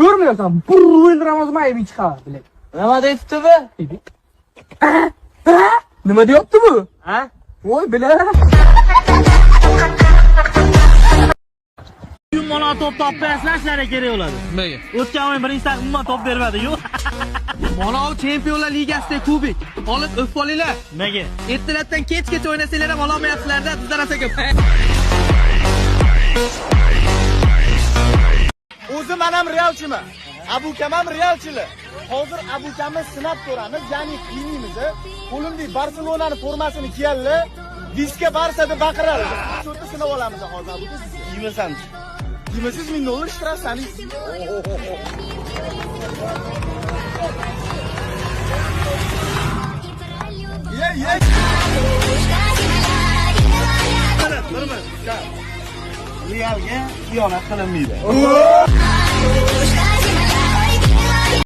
Ko'rmayapsan, burun Ramazmayevich chiqar, bilay. Nima deyapti bu? Nima deyapti bu? Ha? Voy, bila. Mana top topmayapsizlar, sizlarga kerak bo'ladi. Nimaga? O'tgan o'yin birinchidan umuman top bermadi-yu. Mana u Chempionlar Ligasida kubik. Olib o'p olinglar. Nimaga? Ertalabdan kechgacha o'ynasanglar ham ololmayapsizlar-da, bizdan asa ko'p. O'zim ham Realchiman. Abukam ham Realchilar. Hozir abukamni sinab ko'ramiz, ya'ni qiynaymiz. Qo'limda Barselonani formasini kiyganlar, diskka Barsa deb baqiradi. Shuni sinab olamiz hozir abuka sizga. Yeymasan. $20 ming shtraf sani. Ye. Realga xiyonat qilinmaydi.